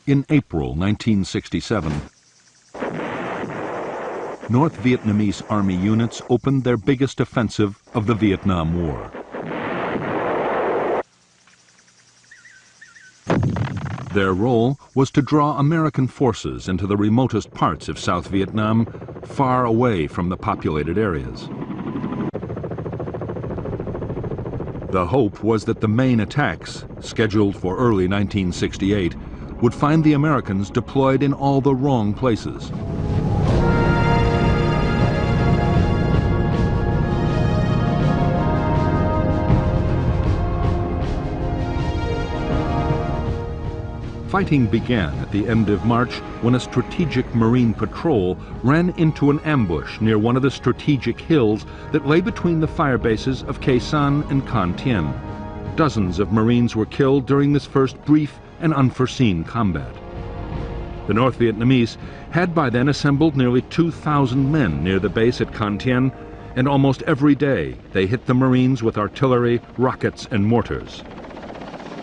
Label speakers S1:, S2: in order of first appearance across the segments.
S1: In April 1967, North Vietnamese Army units opened their biggest offensive of the Vietnam War. Their role was to draw American forces into the remotest parts of South Vietnam, far away from the populated areas. The hope was that the main attacks, scheduled for early 1968, would find the Americans deployed in all the wrong places. Fighting began at the end of March when a strategic Marine patrol ran into an ambush near one of the strategic hills that lay between the fire bases of Khe Sanh and Con Thien. Dozens of Marines were killed during this first brief and unforeseen combat. The North Vietnamese had by then assembled nearly 2,000 men near the base at Con Thien, and almost every day they hit the Marines with artillery, rockets, and mortars.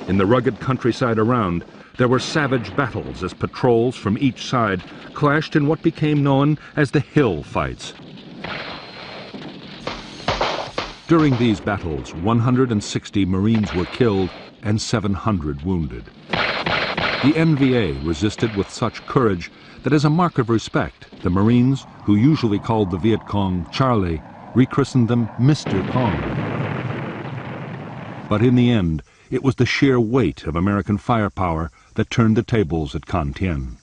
S1: In the rugged countryside around, there were savage battles as patrols from each side clashed in what became known as the hill fights. During these battles, 160 Marines were killed and 700 wounded. The NVA resisted with such courage that as a mark of respect, the Marines, who usually called the Viet Cong Charlie, rechristened them Mr. Cong. But in the end, it was the sheer weight of American firepower that turned the tables at Con Thien.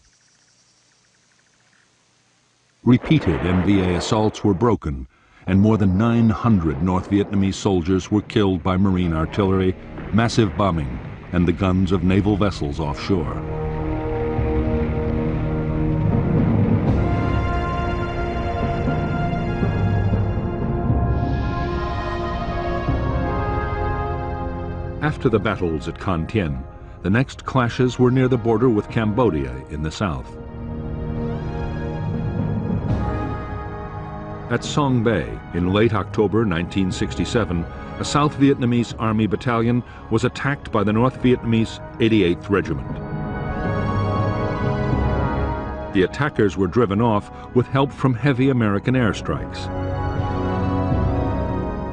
S1: Repeated NVA assaults were broken, and more than 900 North Vietnamese soldiers were killed by Marine artillery, massive bombing, and the guns of naval vessels offshore. After the battles at Con Thien, the next clashes were near the border with Cambodia in the south. At Song Bay, in late October 1967, a South Vietnamese Army battalion was attacked by the North Vietnamese 88th Regiment. The attackers were driven off with help from heavy American airstrikes.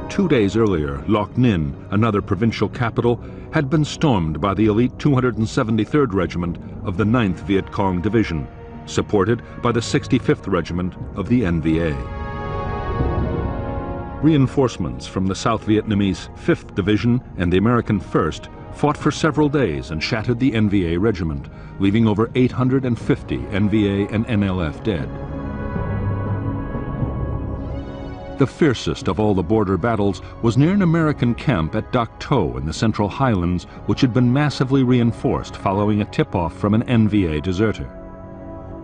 S1: 2 days earlier, Loc Ninh, another provincial capital, had been stormed by the elite 273rd Regiment of the 9th Viet Cong Division, supported by the 65th Regiment of the NVA. Reinforcements from the South Vietnamese 5th Division and the American 1st fought for several days and shattered the NVA regiment, leaving over 850 NVA and NLF dead. The fiercest of all the border battles was near an American camp at Dak To in the Central Highlands, which had been massively reinforced following a tip-off from an NVA deserter.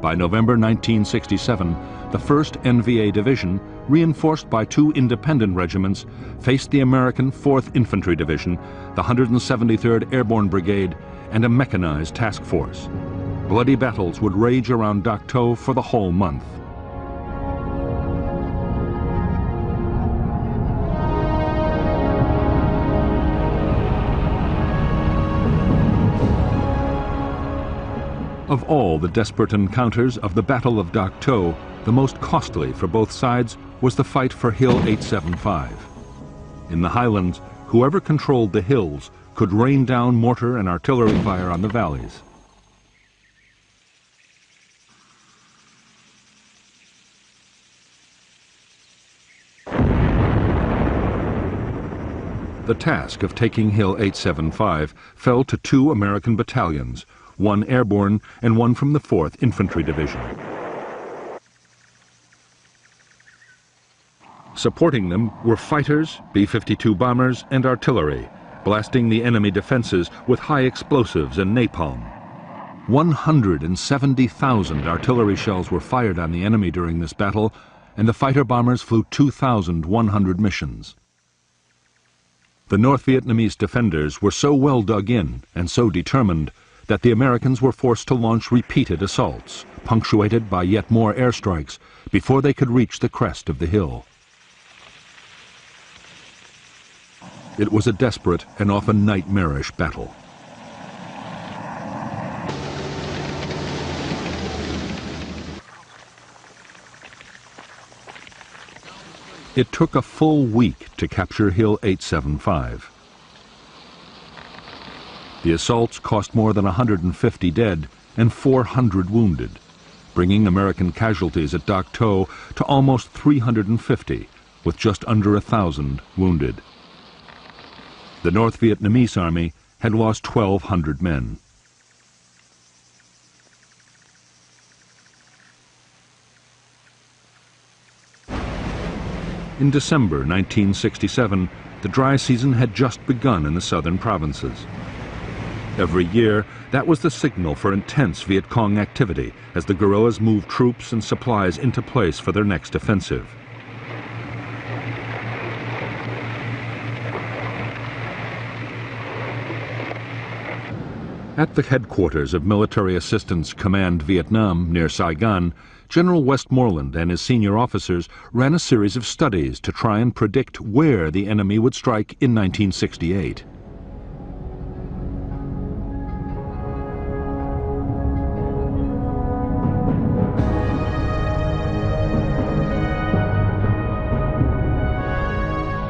S1: By November 1967, the 1st NVA Division, reinforced by 2 independent regiments, faced the American 4th Infantry Division, the 173rd Airborne Brigade, and a mechanized task force. Bloody battles would rage around Dak To for the whole month. Of all the desperate encounters of the Battle of Dak To, the most costly for both sides was the fight for Hill 875. In the highlands, whoever controlled the hills could rain down mortar and artillery fire on the valleys. The task of taking Hill 875 fell to 2 American battalions, 1 airborne and 1 from the 4th Infantry Division. Supporting them were fighters, B-52 bombers, and artillery, blasting the enemy defenses with high explosives and napalm. 170,000 artillery shells were fired on the enemy during this battle, and the fighter bombers flew 2,100 missions. The North Vietnamese defenders were so well dug in and so determined that the Americans were forced to launch repeated assaults, punctuated by yet more airstrikes, before they could reach the crest of the hill. It was a desperate and often nightmarish battle. It took a full week to capture Hill 875. The assaults cost more than 150 dead and 400 wounded, bringing American casualties at Dak To to almost 350, with just under 1,000 wounded. The North Vietnamese army had lost 1,200 men. In December 1967, the dry season had just begun in the southern provinces. Every year, that was the signal for intense Viet Cong activity as the guerrillas moved troops and supplies into place for their next offensive. At the headquarters of Military Assistance Command Vietnam near Saigon, General Westmoreland and his senior officers ran a series of studies to try and predict where the enemy would strike in 1968.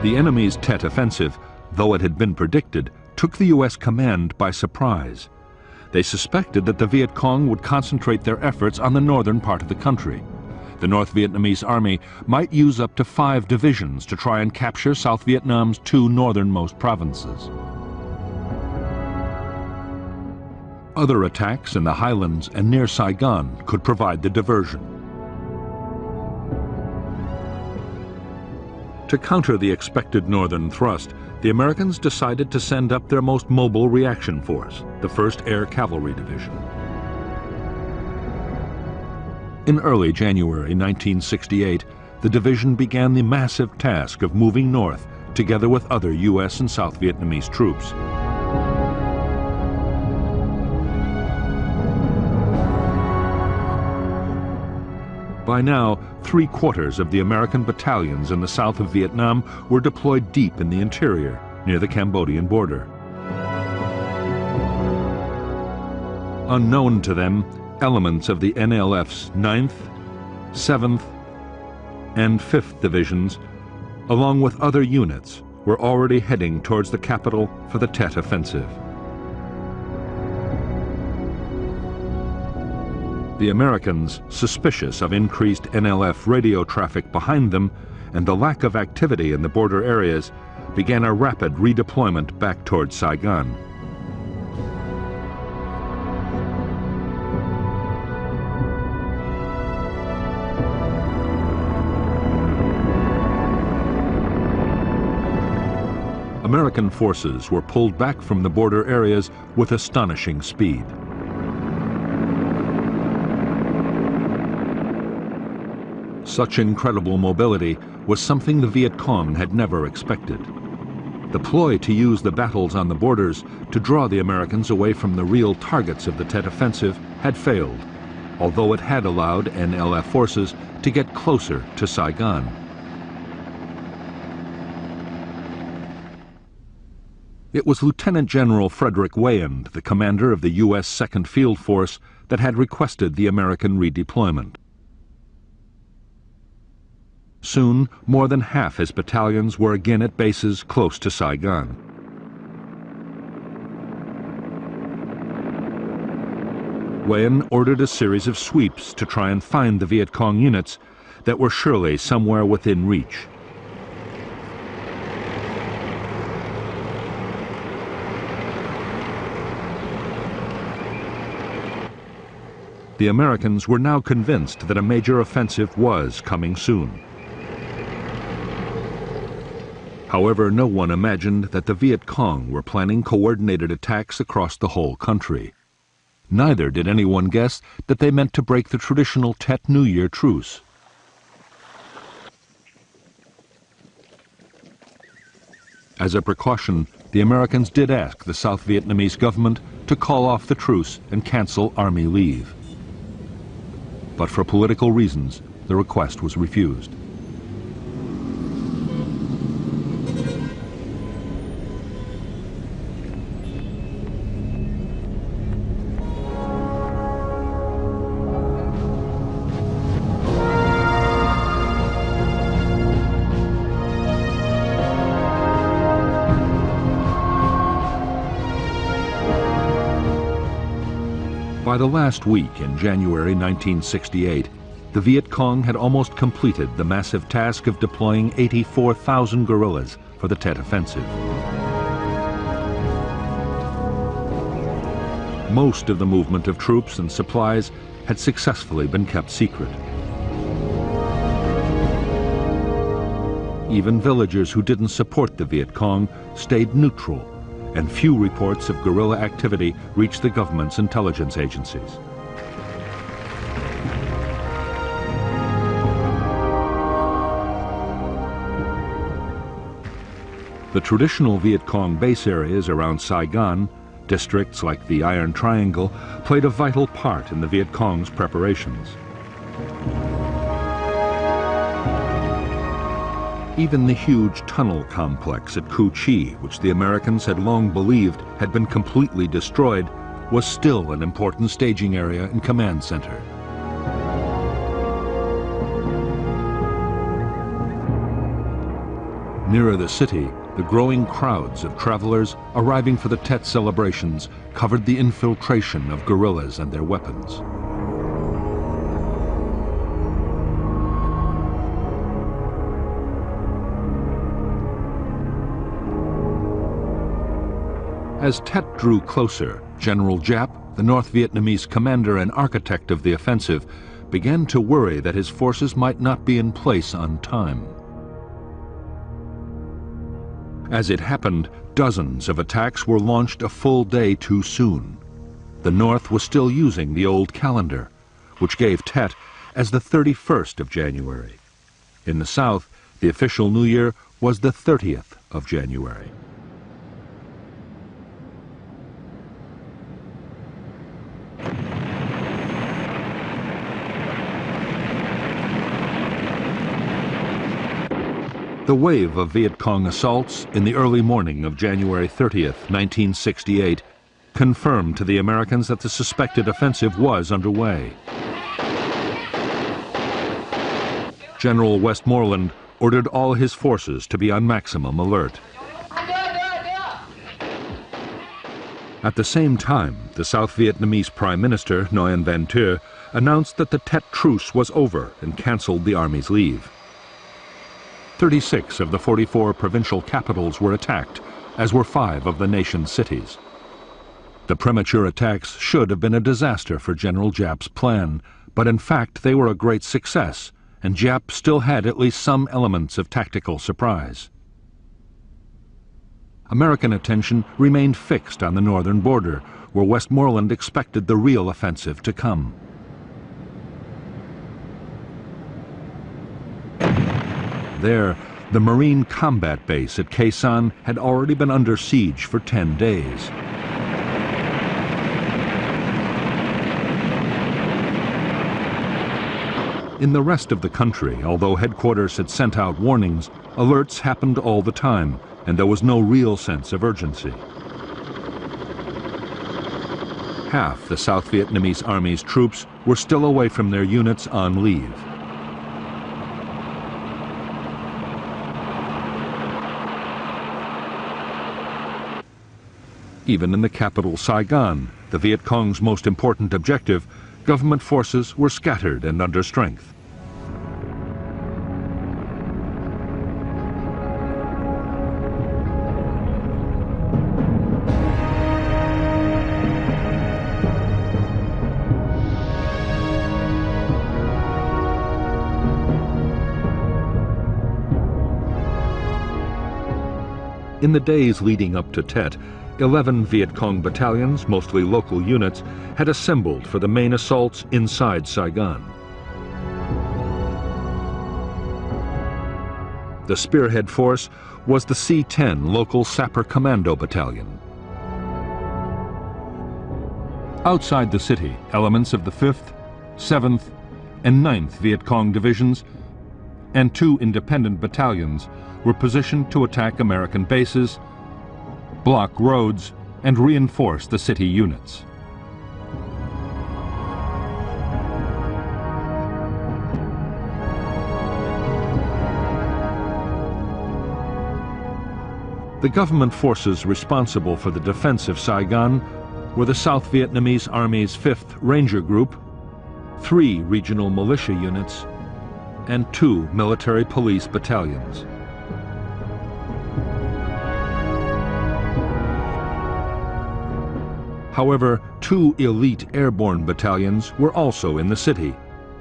S1: The enemy's Tet offensive, though it had been predicted, took the U.S. command by surprise. They suspected that the Viet Cong would concentrate their efforts on the northern part of the country. The North Vietnamese army might use up to 5 divisions to try and capture South Vietnam's 2 northernmost provinces. Other attacks in the highlands and near Saigon could provide the diversion. To counter the expected northern thrust, the Americans decided to send up their most mobile reaction force, the 1st Air Cavalry Division. In early January 1968, the division began the massive task of moving north together with other U.S. and South Vietnamese troops. By now, 3/4 of the American battalions in the south of Vietnam were deployed deep in the interior, near the Cambodian border. Unknown to them, elements of the NLF's 9th, 7th, and 5th Divisions, along with other units, were already heading towards the capital for the Tet Offensive. The Americans, suspicious of increased NLF radio traffic behind them and the lack of activity in the border areas, began a rapid redeployment back towards Saigon. American forces were pulled back from the border areas with astonishing speed. Such incredible mobility was something the Viet Cong had never expected. The ploy to use the battles on the borders to draw the Americans away from the real targets of the Tet Offensive had failed, although it had allowed NLF forces to get closer to Saigon. It was Lieutenant General Frederick Wayand, the commander of the U.S. Second Field Force, that had requested the American redeployment. Soon, more than half his battalions were again at bases close to Saigon. Wayand ordered a series of sweeps to try and find the Viet Cong units that were surely somewhere within reach. The Americans were now convinced that a major offensive was coming soon. However, no one imagined that the Viet Cong were planning coordinated attacks across the whole country. Neither did anyone guess that they meant to break the traditional Tet New Year truce. As a precaution, the Americans did ask the South Vietnamese government to call off the truce and cancel army leave. But for political reasons, the request was refused. By the last week in January 1968, the Viet Cong had almost completed the massive task of deploying 84,000 guerrillas for the Tet Offensive. Most of the movement of troops and supplies had successfully been kept secret. Even villagers who didn't support the Viet Cong stayed neutral, and few reports of guerrilla activity reached the government's intelligence agencies. The traditional Viet Cong base areas around Saigon, districts like the Iron Triangle, played a vital part in the Viet Cong's preparations. Even the huge tunnel complex at Cu Chi, which the Americans had long believed had been completely destroyed, was still an important staging area and command center. Nearer the city, the growing crowds of travelers arriving for the Tet celebrations covered the infiltration of guerrillas and their weapons. As Tet drew closer, General Giap, the North Vietnamese commander and architect of the offensive, began to worry that his forces might not be in place on time. As it happened, dozens of attacks were launched a full day too soon. The North was still using the old calendar, which gave Tet as the 31st of January. In the South, the official New Year was the 30th of January. The wave of Viet Cong assaults in the early morning of January 30th, 1968, confirmed to the Americans that the suspected offensive was underway. General Westmoreland ordered all his forces to be on maximum alert. At the same time, the South Vietnamese Prime Minister, Nguyen Van Thieu, announced that the Tet truce was over and canceled the army's leave. 36 of the 44 provincial capitals were attacked, as were 5 of the nation's cities. The premature attacks should have been a disaster for General Giap's plan, but in fact they were a great success, and Giap still had at least some elements of tactical surprise. American attention remained fixed on the northern border, where Westmoreland expected the real offensive to come. There, the Marine combat base at Khe Sanh had already been under siege for 10 days. In the rest of the country, although headquarters had sent out warnings, alerts happened all the time, and there was no real sense of urgency. Half the South Vietnamese Army's troops were still away from their units on leave. Even in the capital, Saigon, the Viet Cong's most important objective, government forces were scattered and under strength. In the days leading up to Tet, 11 Viet Cong battalions, mostly local units, had assembled for the main assaults inside Saigon. The spearhead force was the C-10 local Sapper Commando Battalion. Outside the city, elements of the 5th, 7th, and 9th Viet Cong divisions and 2 independent battalions were positioned to attack American bases, block roads, and reinforce the city units. The government forces responsible for the defense of Saigon were the South Vietnamese Army's 5th Ranger Group, 3 regional militia units, and 2 military police battalions. However, 2 elite airborne battalions were also in the city,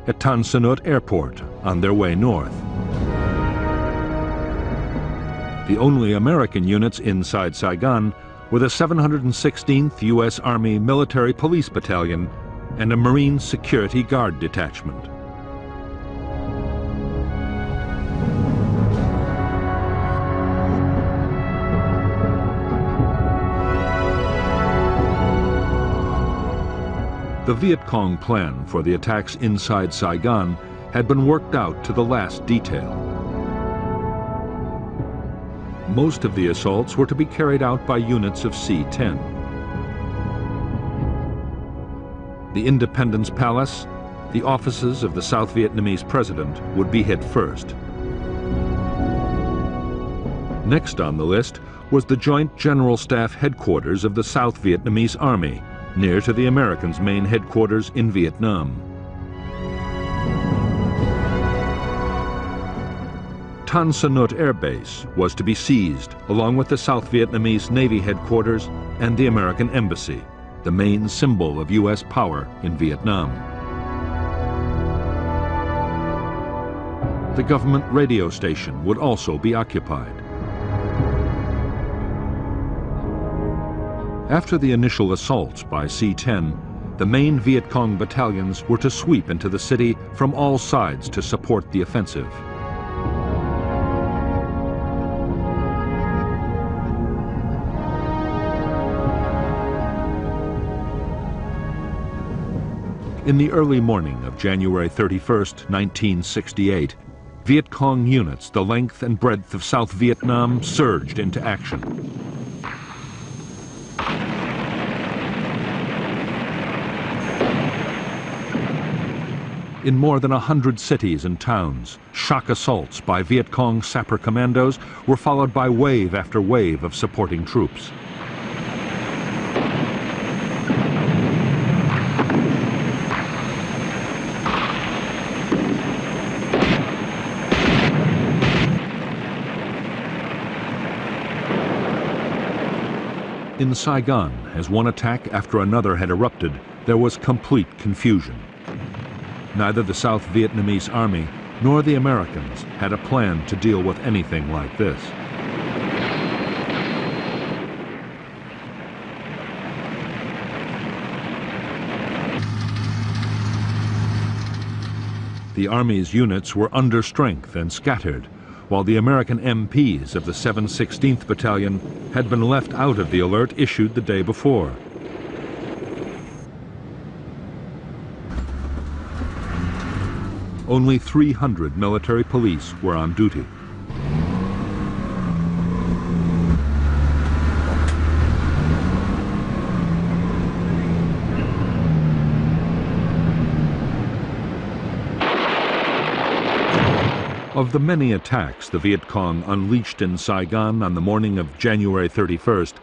S1: at Tan Son Nhut Airport, on their way north. The only American units inside Saigon were the 716th U.S. Army Military Police Battalion and a Marine Security Guard detachment. The Viet Cong plan for the attacks inside Saigon had been worked out to the last detail. Most of the assaults were to be carried out by units of C-10. The Independence Palace, the offices of the South Vietnamese president, would be hit first. Next on the list was the Joint General Staff headquarters of the South Vietnamese Army, near to the Americans' main headquarters in Vietnam. Tan Son Nhut Air Base was to be seized, along with the South Vietnamese Navy headquarters and the American Embassy, the main symbol of U.S. power in Vietnam. The government radio station would also be occupied. After the initial assaults by C-10, the main Viet Cong battalions were to sweep into the city from all sides to support the offensive. In the early morning of January 31st, 1968, Viet Cong units the length and breadth of South Vietnam surged into action. In more than 100 cities and towns, shock assaults by Viet Cong sapper commandos were followed by wave after wave of supporting troops. In Saigon, as one attack after another had erupted, there was complete confusion. Neither the South Vietnamese Army nor the Americans had a plan to deal with anything like this. The Army's units were under strength and scattered, while the American MPs of the 716th Battalion had been left out of the alert issued the day before. Only 300 military police were on duty. Of the many attacks the Viet Cong unleashed in Saigon on the morning of January 31st,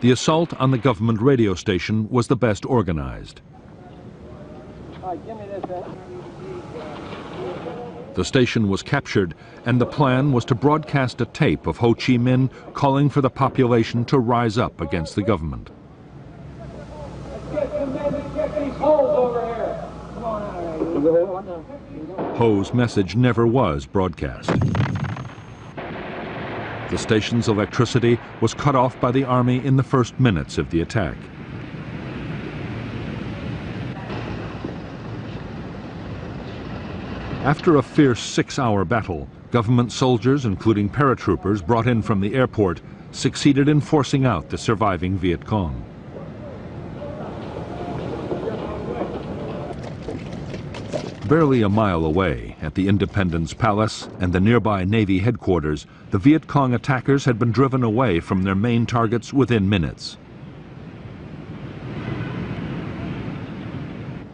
S1: the assault on the government radio station was the best organized. The station was captured, and the plan was to broadcast a tape of Ho Chi Minh calling for the population to rise up against the government. Ho's message never was broadcast. The station's electricity was cut off by the Army in the first minutes of the attack. After a fierce 6-hour battle, government soldiers, including paratroopers brought in from the airport, succeeded in forcing out the surviving Viet Cong. Barely a mile away, at the Independence Palace and the nearby Navy headquarters, the Viet Cong attackers had been driven away from their main targets within minutes.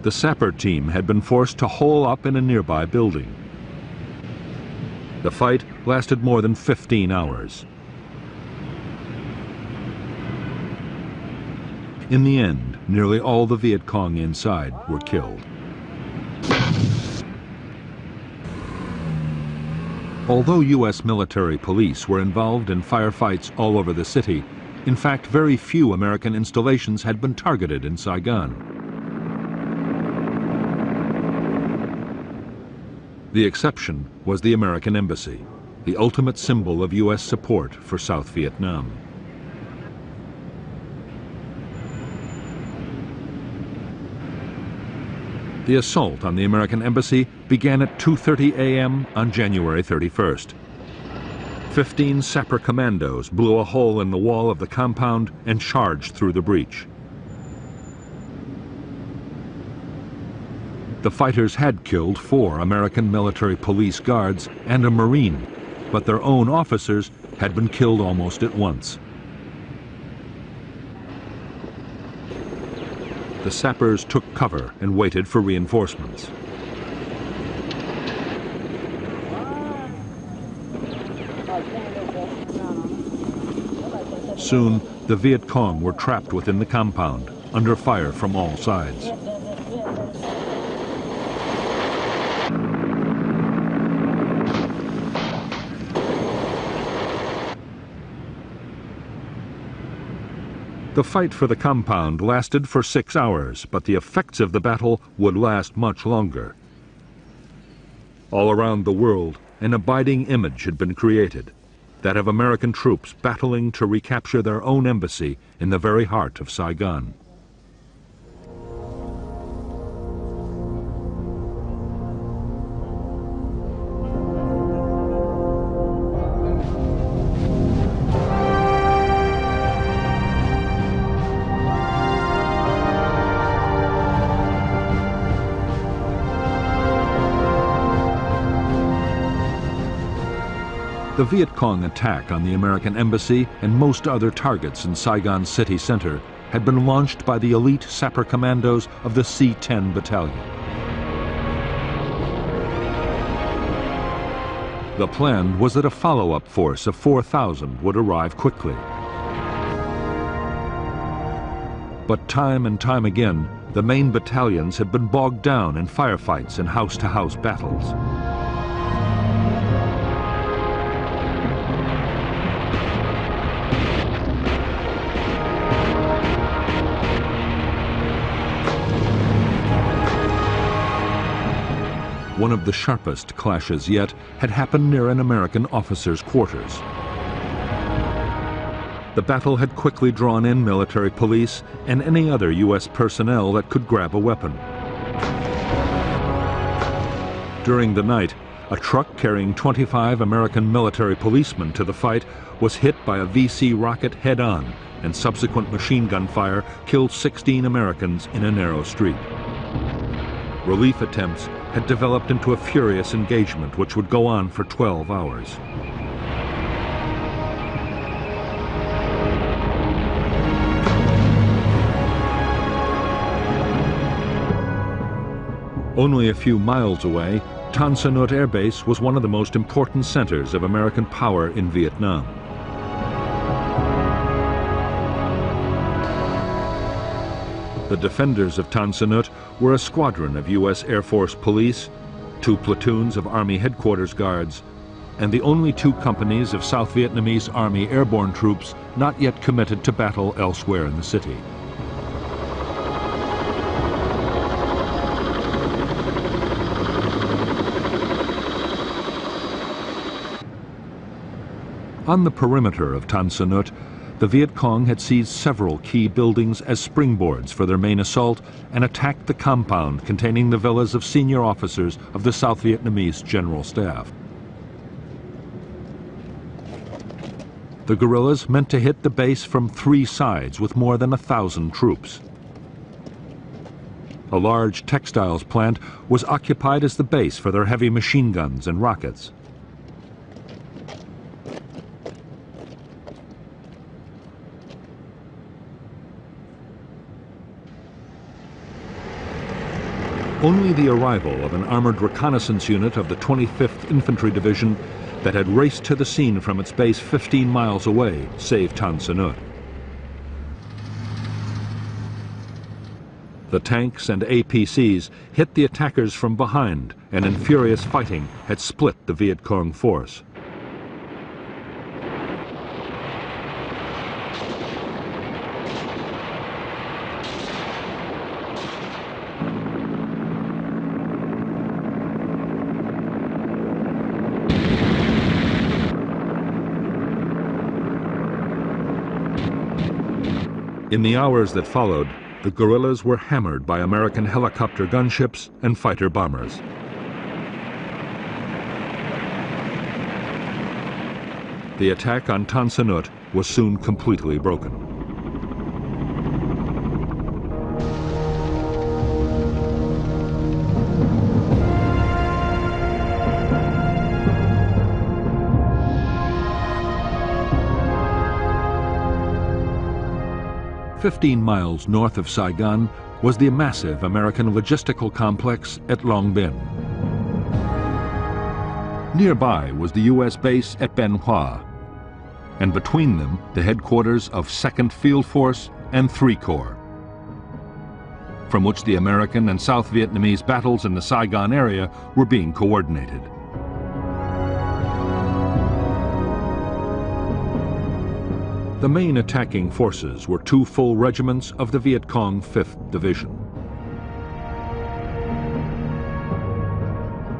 S1: The sapper team had been forced to hole up in a nearby building. The fight lasted more than 15 hours. In the end, nearly all the Viet Cong inside were killed. Although U.S. military police were involved in firefights all over the city, in fact, very few American installations had been targeted in Saigon. The exception was the American Embassy, the ultimate symbol of U.S. support for South Vietnam. The assault on the American Embassy began at 2:30 a.m. on January 31st. 15 sapper commandos blew a hole in the wall of the compound and charged through the breach. The fighters had killed 4 American military police guards and a Marine, but their own officers had been killed almost at once. The sappers took cover and waited for reinforcements. Soon, the Viet Cong were trapped within the compound, under fire from all sides. The fight for the compound lasted for 6 hours, but the effects of the battle would last much longer. All around the world, an abiding image had been created, that of American troops battling to recapture their own embassy in the very heart of Saigon. The Viet Cong attack on the American Embassy and most other targets in Saigon's city center had been launched by the elite sapper commandos of the C-10 Battalion. The plan was that a follow-up force of 4,000 would arrive quickly. But time and time again, the main battalions had been bogged down in firefights and house-to-house battles. One of the sharpest clashes yet had happened near an American officer's quarters. The battle had quickly drawn in military police and any other U.S. personnel that could grab a weapon. During the night, a truck carrying 25 American military policemen to the fight was hit by a VC rocket head-on, and subsequent machine gun fire killed 16 Americans in a narrow street. Relief attempts had developed into a furious engagement which would go on for 12 hours. Only a few miles away, Tan Son Nhut Air Base was one of the most important centers of American power in Vietnam. The defenders of Tan Son Nhut were a squadron of U.S. Air Force police, 2 platoons of Army Headquarters Guards, and the only 2 companies of South Vietnamese Army airborne troops not yet committed to battle elsewhere in the city. On the perimeter of Tan Son Nhut, the Viet Cong had seized several key buildings as springboards for their main assault and attacked the compound containing the villas of senior officers of the South Vietnamese General Staff. The guerrillas meant to hit the base from 3 sides with more than 1,000 troops. A large textiles plant was occupied as the base for their heavy machine guns and rockets. Only the arrival of an armored reconnaissance unit of the 25th Infantry Division that had raced to the scene from its base 15 miles away saved Tan Son Nhut. The tanks and APCs hit the attackers from behind and in furious fighting had split the Viet Cong force. In the hours that followed, the guerrillas were hammered by American helicopter gunships and fighter bombers. The attack on Tan Son Nhut was soon completely broken. "15 miles north of Saigon was the massive American logistical complex at Long Binh. Nearby was the U.S. base at Bien Hoa, and between them the headquarters of 2nd Field Force and 3 Corps, from which the American and South Vietnamese battles in the Saigon area were being coordinated. The main attacking forces were 2 full regiments of the Viet Cong 5th Division.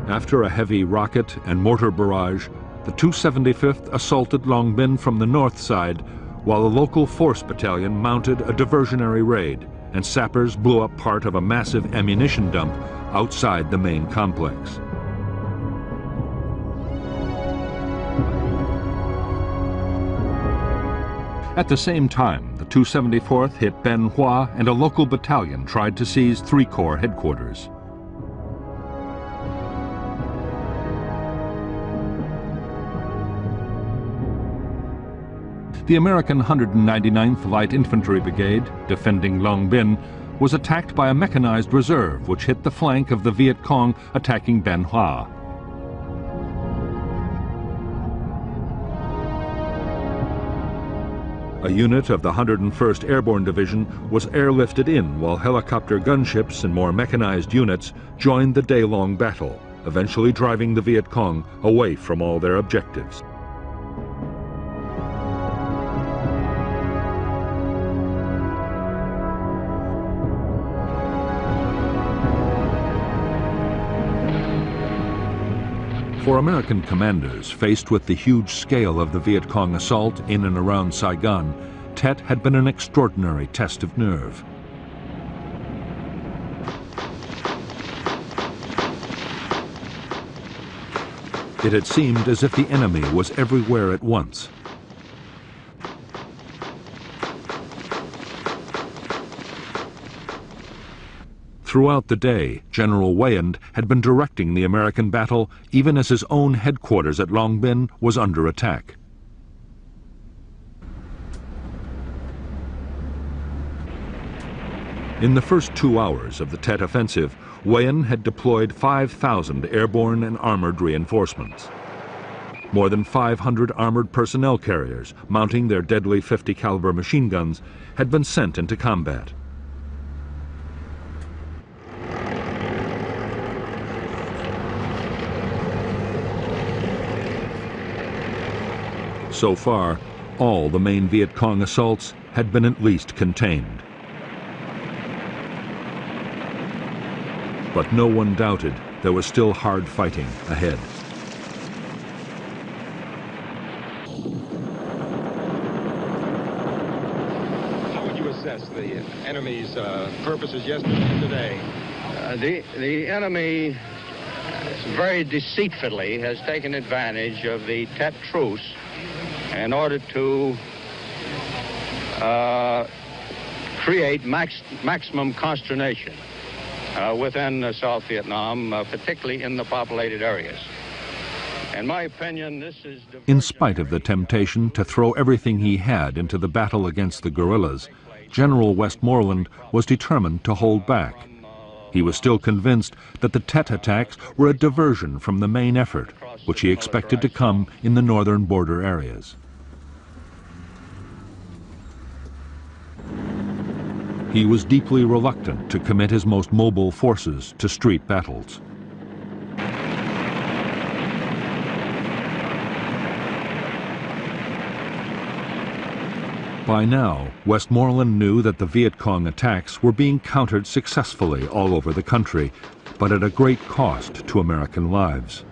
S1: After a heavy rocket and mortar barrage, the 275th assaulted Long Binh from the north side, while a local force battalion mounted a diversionary raid, and sappers blew up part of a massive ammunition dump outside the main complex. At the same time, the 274th hit Bien Hoa, and a local battalion tried to seize 3 Corps headquarters. The American 199th Light Infantry Brigade, defending Long Binh, was attacked by a mechanized reserve which hit the flank of the Viet Cong attacking Bien Hoa. A unit of the 101st Airborne Division was airlifted in while helicopter gunships and more mechanized units joined the day-long battle, eventually driving the Viet Cong away from all their objectives. For American commanders faced with the huge scale of the Viet Cong assault in and around Saigon, Tet had been an extraordinary test of nerve. It had seemed as if the enemy was everywhere at once. Throughout the day, General Weyand had been directing the American battle even as his own headquarters at Long Binh was under attack. In the first 2 hours of the Tet offensive, Weyand had deployed 5,000 airborne and armored reinforcements. More than 500 armored personnel carriers, mounting their deadly .50 caliber machine guns, had been sent into combat. So far, all the main Viet Cong assaults had been at least contained. But no one doubted there was still hard fighting ahead.
S2: How would you assess the enemy's purposes yesterday and today?
S3: The enemy very deceitfully has taken advantage of the Tet truce in order to create maximum consternation within South Vietnam, particularly in the populated areas. In my opinion, this is...
S1: In spite of the temptation to throw everything he had into the battle against the guerrillas, General Westmoreland was determined to hold back. He was still convinced that the Tet attacks were a diversion from the main effort, which he expected to come in the northern border areas. he was deeply reluctant to commit his most mobile forces to street battles. By now, Westmoreland knew that the Viet Cong attacks were being countered successfully all over the country, but at a great cost to American lives.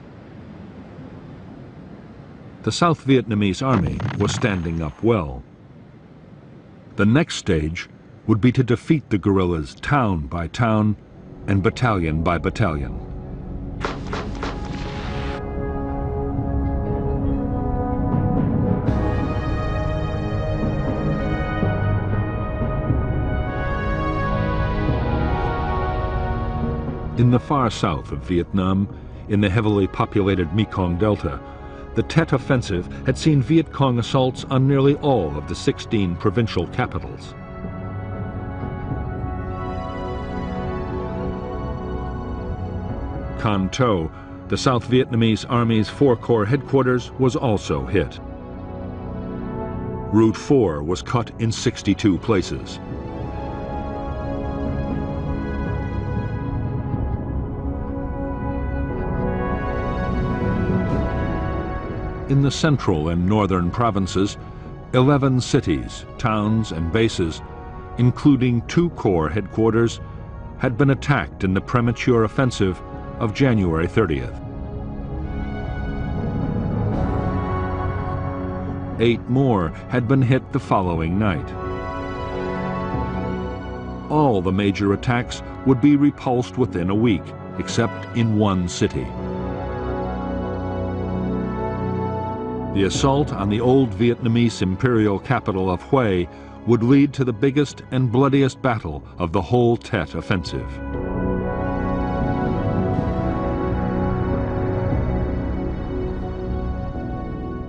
S1: The South Vietnamese army was standing up well. The next stage would be to defeat the guerrillas town by town and battalion by battalion. In the far south of Vietnam, in the heavily populated Mekong Delta, the Tet Offensive had seen Viet Cong assaults on nearly all of the 16 provincial capitals. Can Tho, the South Vietnamese Army's 4 Corps headquarters, was also hit. Route 4 was cut in 62 places. In the central and northern provinces, 11 cities, towns, and bases, including 2 Corps headquarters, had been attacked in the premature offensive of January 30th. 8 more had been hit the following night. All the major attacks would be repulsed within a week, except in 1 city. The assault on the old Vietnamese imperial capital of Hue would lead to the biggest and bloodiest battle of the whole Tet Offensive.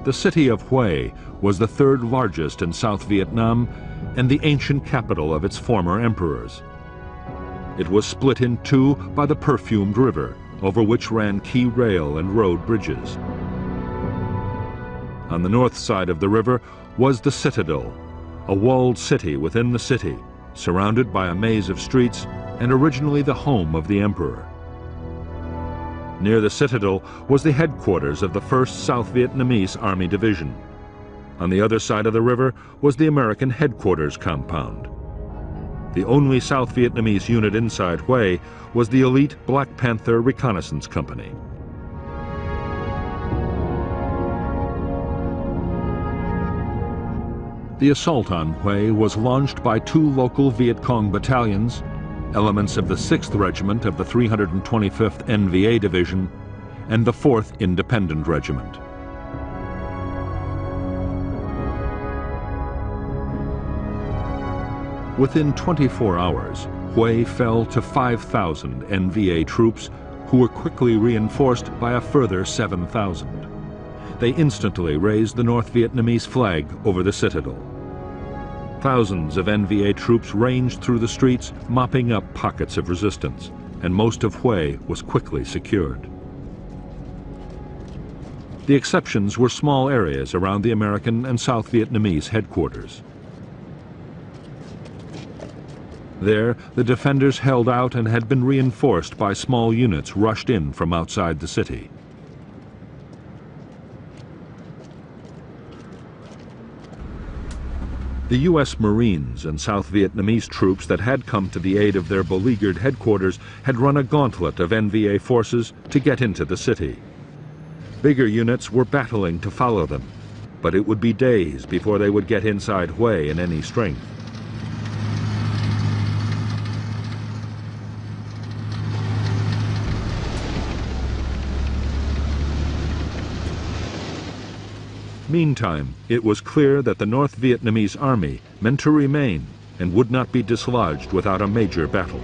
S1: The city of Hue was the 3rd largest in South Vietnam and the ancient capital of its former emperors. It was split in 2 by the perfumed river, over which ran key rail and road bridges. On the north side of the river was the citadel, a walled city within the city, surrounded by a maze of streets and originally the home of the emperor. Near the citadel was the headquarters of the 1st South Vietnamese Army Division. On the other side of the river was the American headquarters compound. The only South Vietnamese unit inside Hue was the elite Black Panther Reconnaissance Company. The assault on Hue was launched by 2 local Viet Cong battalions, elements of the 6th Regiment of the 325th NVA Division, and the 4th Independent Regiment. Within 24 hours, Hue fell to 5,000 NVA troops, who were quickly reinforced by a further 7,000. They instantly raised the North Vietnamese flag over the citadel. Thousands of NVA troops ranged through the streets, mopping up pockets of resistance, and most of Hue was quickly secured. The exceptions were small areas around the American and South Vietnamese headquarters. There, the defenders held out and had been reinforced by small units rushed in from outside the city. The U.S. Marines and South Vietnamese troops that had come to the aid of their beleaguered headquarters had run a gauntlet of NVA forces to get into the city. Bigger units were battling to follow them, but it would be days before they would get inside Hue in any strength. Meantime, it was clear that the North Vietnamese army meant to remain and would not be dislodged without a major battle.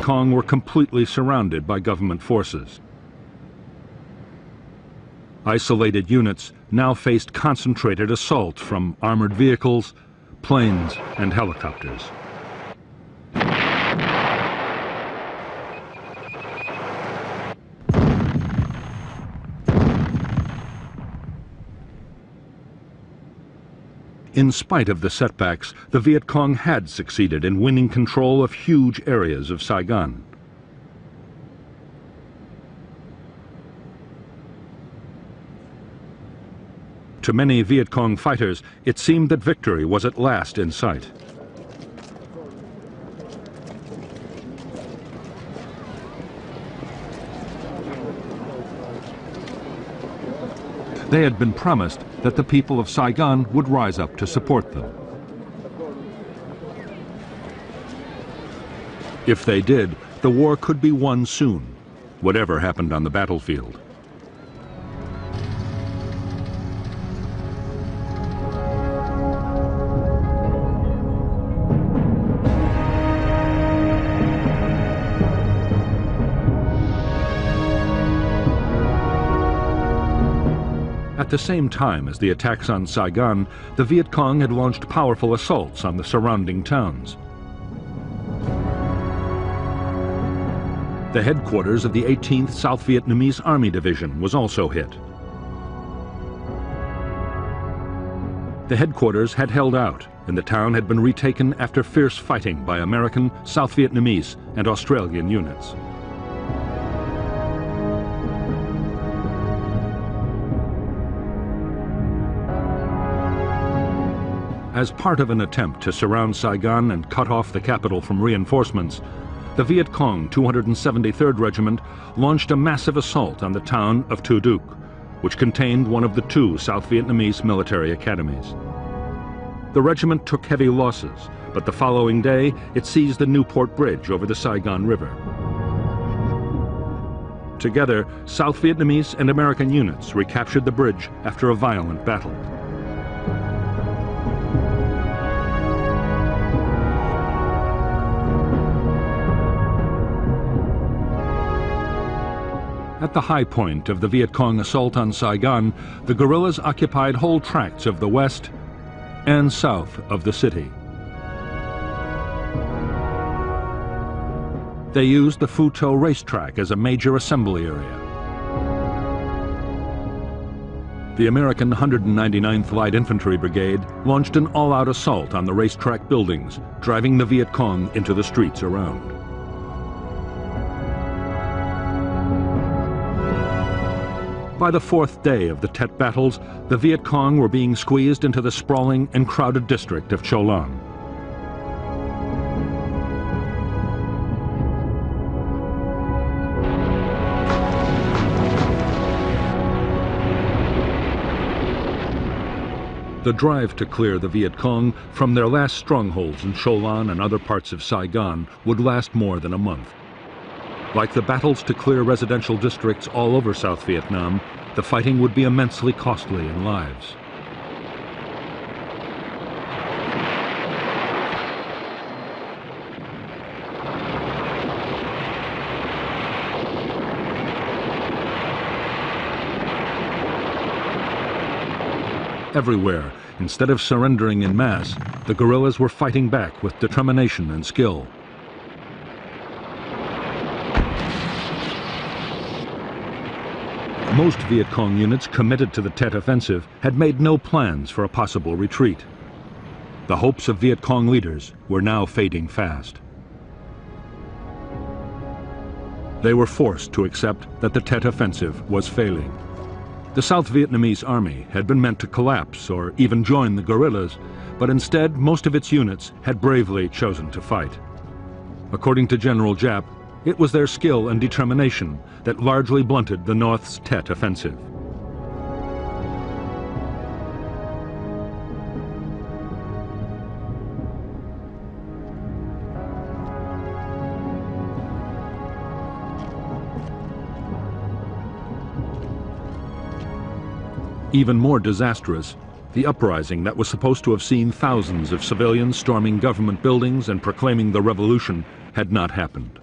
S1: Cong were completely surrounded by government forces. Isolated units now faced concentrated assault from armored vehicles, planes, and helicopters. In spite of the setbacks, the Viet Cong had succeeded in winning control of huge areas of Saigon. To many Viet Cong fighters, it seemed that victory was at last in sight. They had been promised that the people of Saigon would rise up to support them. If they did, the war could be won soon, whatever happened on the battlefield. At the same time as the attacks on Saigon, the Viet Cong had launched powerful assaults on the surrounding towns. The headquarters of the 18th South Vietnamese Army Division was also hit. The headquarters had held out, and the town had been retaken after fierce fighting by American, South Vietnamese, and Australian units. As part of an attempt to surround Saigon and cut off the capital from reinforcements, the Viet Cong 273rd Regiment launched a massive assault on the town of Tu Duc, which contained one of the two South Vietnamese military academies. The regiment took heavy losses, but the following day it seized the Newport Bridge over the Saigon River. Together, South Vietnamese and American units recaptured the bridge after a violent battle. At the high point of the Viet Cong assault on Saigon, the guerrillas occupied whole tracts of the west and south of the city. They used the Phu To racetrack as a major assembly area. The American 199th Light Infantry Brigade launched an all-out assault on the racetrack buildings, driving the Viet Cong into the streets around. By the fourth day of the Tet battles, the Viet Cong were being squeezed into the sprawling and crowded district of Cho Long. The drive to clear the Viet Cong from their last strongholds in Cho Lan and other parts of Saigon would last more than a month. Like the battles to clear residential districts all over South Vietnam, the fighting would be immensely costly in lives. Everywhere, instead of surrendering in mass, the guerrillas were fighting back with determination and skill. Most Viet Cong units committed to the Tet offensive had made no plans for a possible retreat. The hopes of Viet Cong leaders were now fading fast. They were forced to accept that the Tet offensive was failing. The South Vietnamese army had been meant to collapse or even join the guerrillas, but instead most of its units had bravely chosen to fight. According to General Giap, it was their skill and determination that largely blunted the North's Tet offensive. Even more disastrous, the uprising that was supposed to have seen thousands of civilians storming government buildings and proclaiming the revolution had not happened.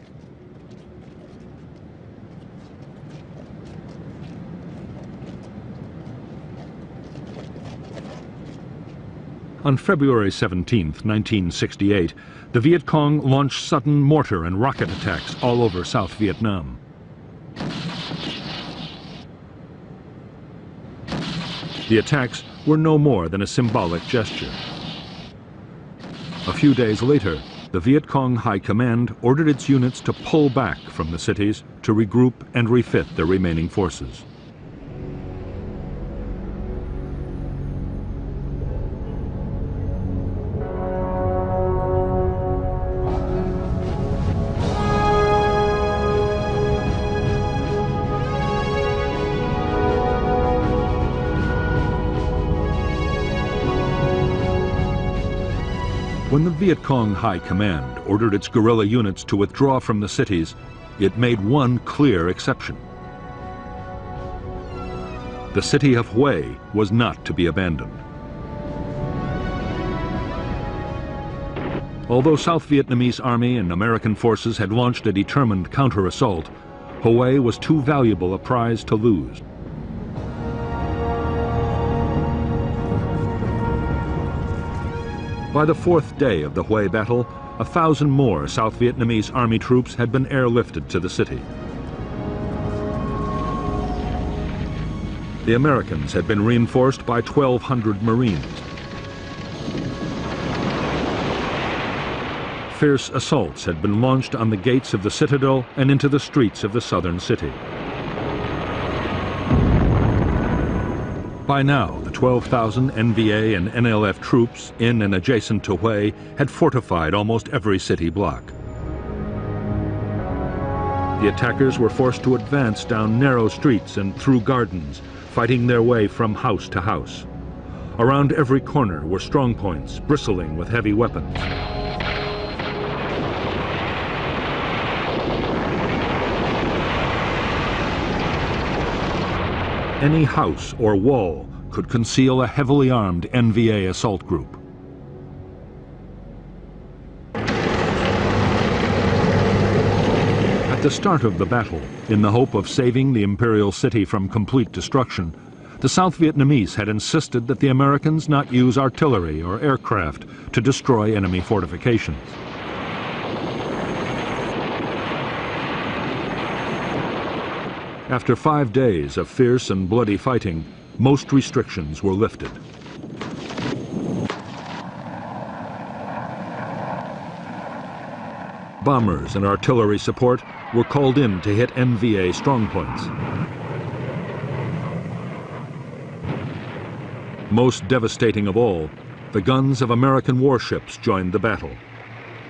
S1: On February 17, 1968, the Viet Cong launched sudden mortar and rocket attacks all over South Vietnam. The attacks were no more than a symbolic gesture. A few days later, the Viet Cong High Command ordered its units to pull back from the cities to regroup and refit their remaining forces. When the Viet Cong High Command ordered its guerrilla units to withdraw from the cities, it made one clear exception. The city of Hue was not to be abandoned. Although South Vietnamese Army and American forces had launched a determined counter-assault, Hue was too valuable a prize to lose. By the fourth day of the Hue battle, 1,000 more South Vietnamese Army troops had been airlifted to the city. The Americans had been reinforced by 1,200 Marines. Fierce assaults had been launched on the gates of the citadel and into the streets of the southern city. By now, the 12,000 NVA and NLF troops in and adjacent to Hue had fortified almost every city block. The attackers were forced to advance down narrow streets and through gardens, fighting their way from house to house. Around every corner were strongpoints bristling with heavy weapons. Any house or wall could conceal a heavily armed NVA assault group. At the start of the battle, in the hope of saving the imperial city from complete destruction, the South Vietnamese had insisted that the Americans not use artillery or aircraft to destroy enemy fortifications. After 5 days of fierce and bloody fighting, most restrictions were lifted. Bombers and artillery support were called in to hit NVA strongpoints. Most devastating of all, the guns of American warships joined the battle.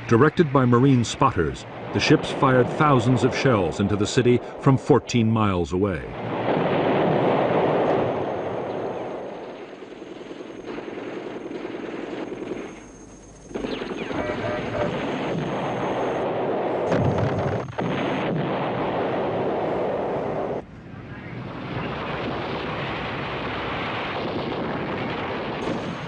S1: Directed by Marine spotters, the ships fired thousands of shells into the city from 14 miles away.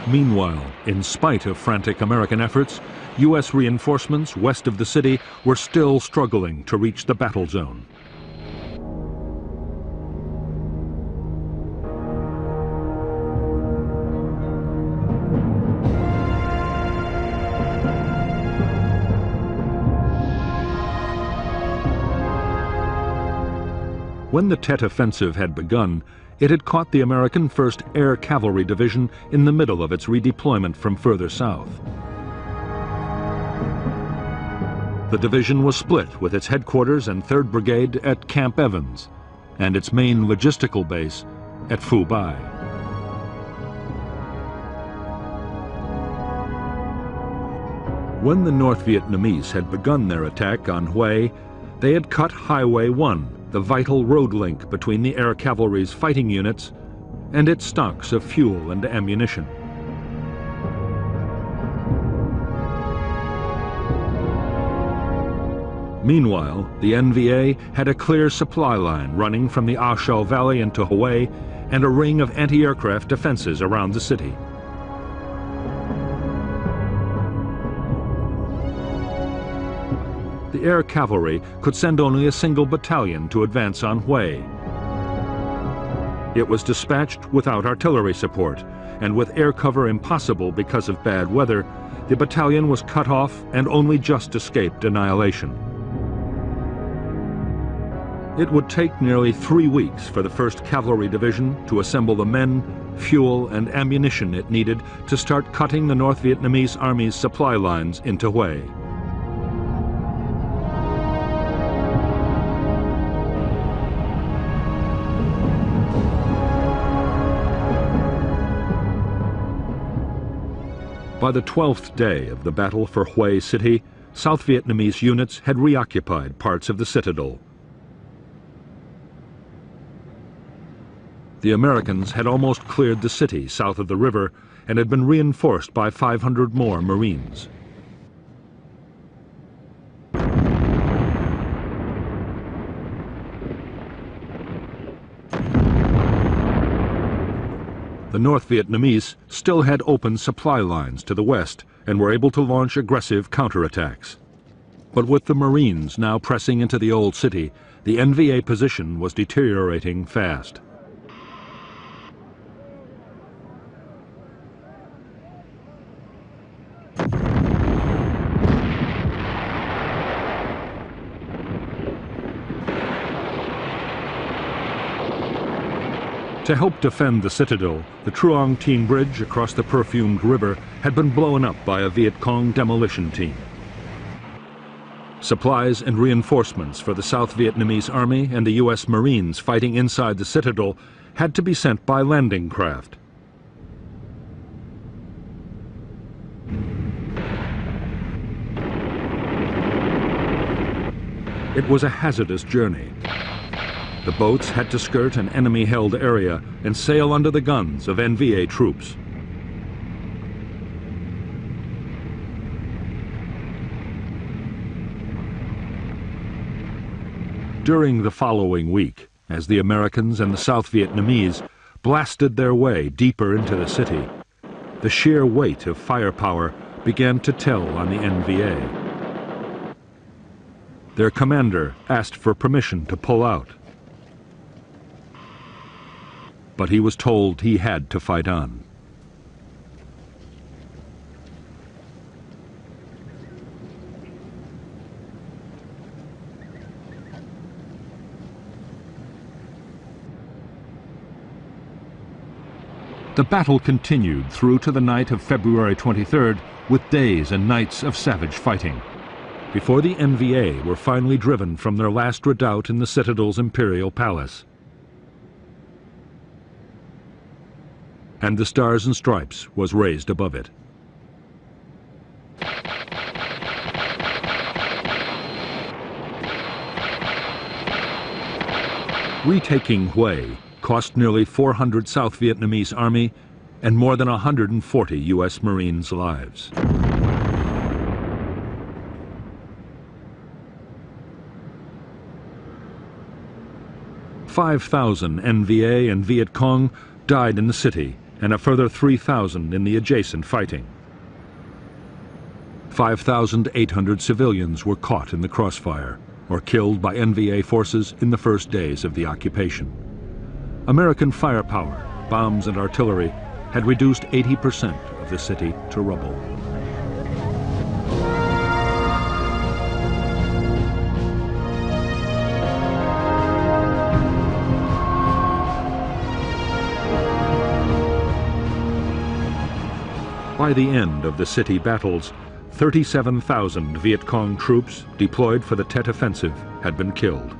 S1: Meanwhile, in spite of frantic American efforts, U.S. reinforcements west of the city were still struggling to reach the battle zone. When the Tet Offensive had begun, it had caught the American 1st Air Cavalry Division in the middle of its redeployment from further south. The division was split with its headquarters and 3rd Brigade at Camp Evans and its main logistical base at Phu Bai. When the North Vietnamese had begun their attack on Hue, they had cut Highway 1, the vital road link between the air cavalry's fighting units and its stocks of fuel and ammunition. Meanwhile, the NVA had a clear supply line running from the A Shau Valley into Hue and a ring of anti-aircraft defenses around the city. The air cavalry could send only a single battalion to advance on Hue. It was dispatched without artillery support, and with air cover impossible because of bad weather, the battalion was cut off and only just escaped annihilation. It would take nearly 3 weeks for the 1st Cavalry Division to assemble the men, fuel, and ammunition it needed to start cutting the North Vietnamese Army's supply lines into Hue. By the 12th day of the battle for Hue City, South Vietnamese units had reoccupied parts of the citadel. The Americans had almost cleared the city south of the river and had been reinforced by 500 more Marines. The North Vietnamese still had open supply lines to the west and were able to launch aggressive counterattacks. But with the Marines now pressing into the old city, the NVA position was deteriorating fast. To help defend the citadel, the Truong Tien Bridge across the perfumed river had been blown up by a Viet Cong demolition team. Supplies and reinforcements for the South Vietnamese Army and the U.S. Marines fighting inside the citadel had to be sent by landing craft. It was a hazardous journey. The boats had to skirt an enemy-held area and sail under the guns of NVA troops. During the following week, as the Americans and the South Vietnamese blasted their way deeper into the city, the sheer weight of firepower began to tell on the NVA. Their commander asked for permission to pull out, but he was told he had to fight on. The battle continued through to the night of February 23rd with days and nights of savage fighting, before the NVA were finally driven from their last redoubt in the Citadel's Imperial Palace. And the Stars and Stripes was raised above it. Retaking Hue cost nearly 400 South Vietnamese Army and more than 140 U.S. Marines' lives. "5,000 NVA and Viet Cong died in the city, and a further 3,000 in the adjacent fighting. 5,800 civilians were caught in the crossfire or killed by NVA forces in the first days of the occupation. American firepower, bombs and artillery had reduced 80% of the city to rubble. By the end of the city battles, 37,000 Viet Cong troops deployed for the Tet Offensive had been killed.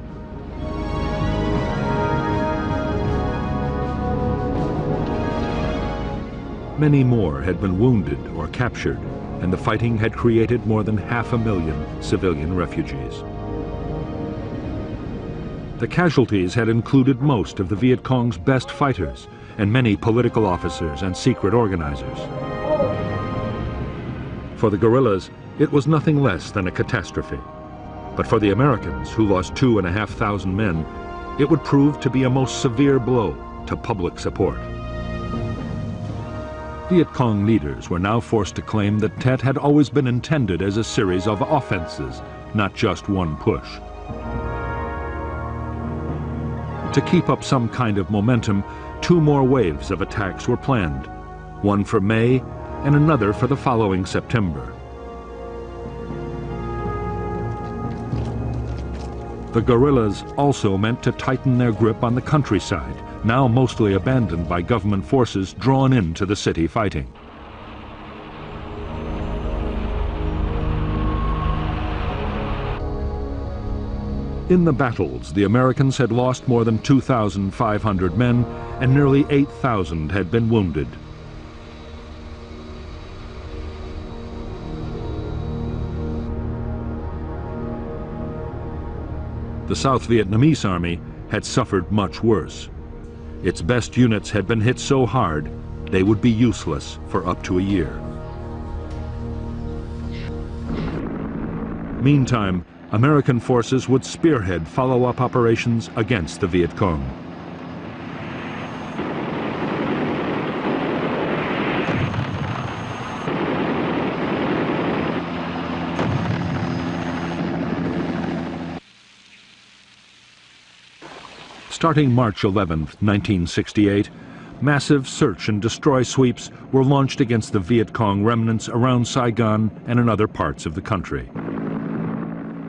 S1: Many more had been wounded or captured, and the fighting had created more than 500,000 civilian refugees. The casualties had included most of the Viet Cong's best fighters and many political officers and secret organizers. For the guerrillas, it was nothing less than a catastrophe. But for the Americans, who lost 2,500 men, it would prove to be a most severe blow to public support. Viet Cong leaders were now forced to claim that Tet had always been intended as a series of offenses, not just one push. To keep up some kind of momentum, 2 more waves of attacks were planned, one for May and another for the following September. The guerrillas also meant to tighten their grip on the countryside, now mostly abandoned by government forces drawn into the city fighting. In the battles, the Americans had lost more than 2,500 men, and nearly 8,000 had been wounded. The South Vietnamese army had suffered much worse. Its best units had been hit so hard, they would be useless for up to a year. Meantime, American forces would spearhead follow-up operations against the Viet Cong. Starting March 11, 1968, massive search and destroy sweeps were launched against the Viet Cong remnants around Saigon and in other parts of the country.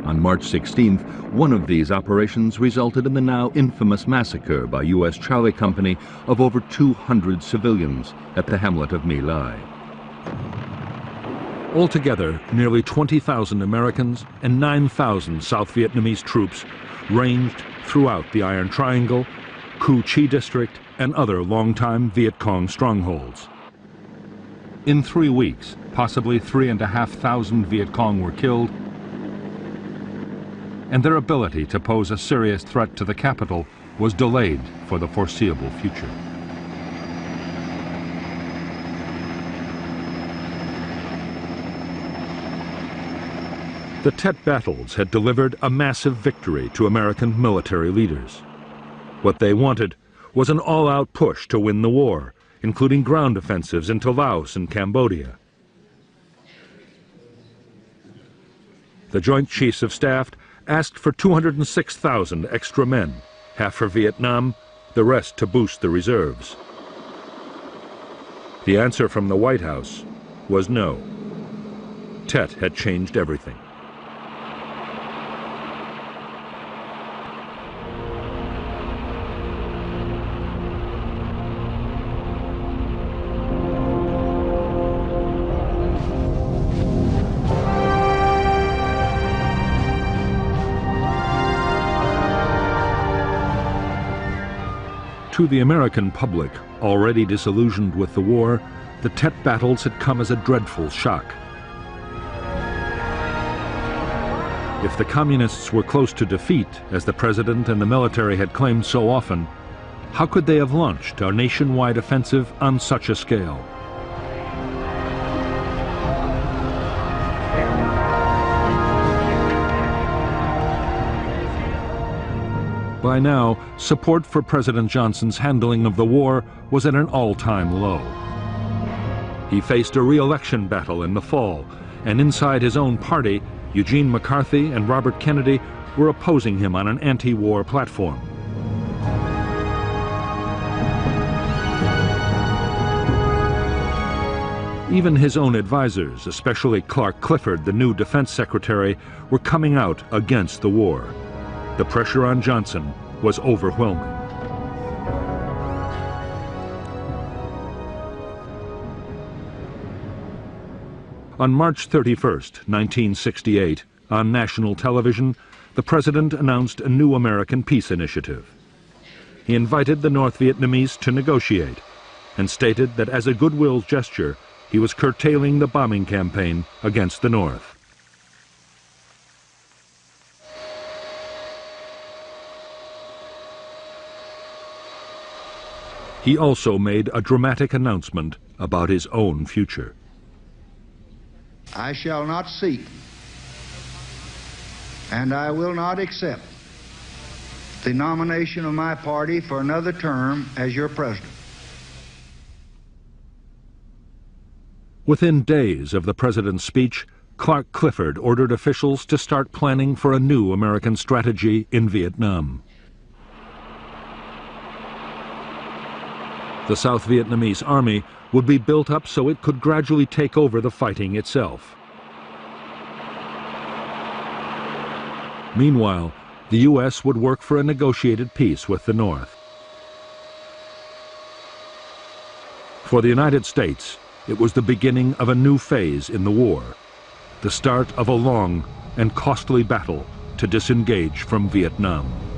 S4: On March 16th, one of these operations resulted in the now infamous massacre by U.S. Charlie Company of over 200 civilians at the hamlet of My Lai.
S1: Altogether, nearly 20,000 Americans and 9,000 South Vietnamese troops ranged throughout the Iron Triangle, Cu Chi District, and other longtime Viet Cong strongholds. In 3 weeks, possibly 3,500 Viet Cong were killed, and their ability to pose a serious threat to the capital was delayed for the foreseeable future. The Tet battles had delivered a massive victory to American military leaders. What they wanted was an all-out push to win the war, including ground offensives into Laos and Cambodia. The Joint Chiefs of Staff asked for 206,000 extra men, half for Vietnam, the rest to boost the reserves. The answer from the White House was no. Tet had changed everything. To the American public, already disillusioned with the war, the Tet battles had come as a dreadful shock. If the communists were close to defeat, as the president and the military had claimed so often, how could they have launched a nationwide offensive on such a scale? By now, support for President Johnson's handling of the war was at an all-time low. He faced a re-election battle in the fall, and inside his own party, Eugene McCarthy and Robert Kennedy were opposing him on an anti-war platform. Even his own advisors, especially Clark Clifford, the new defense secretary, were coming out against the war. The pressure on Johnson was overwhelming. On March 31st, 1968, on national television, the president announced a new American peace initiative. He invited the North Vietnamese to negotiate and stated that as a goodwill gesture, he was curtailing the bombing campaign against the North. He also made a dramatic announcement about his own future.
S5: I shall not seek, and I will not accept the nomination of my party for another term as your president.
S1: Within days of the president's speech, Clark Clifford ordered officials to start planning for a new American strategy in Vietnam. The South Vietnamese army would be built up so it could gradually take over the fighting itself. Meanwhile, the U.S. would work for a negotiated peace with the North. For the United States, it was the beginning of a new phase in the war, the start of a long and costly battle to disengage from Vietnam.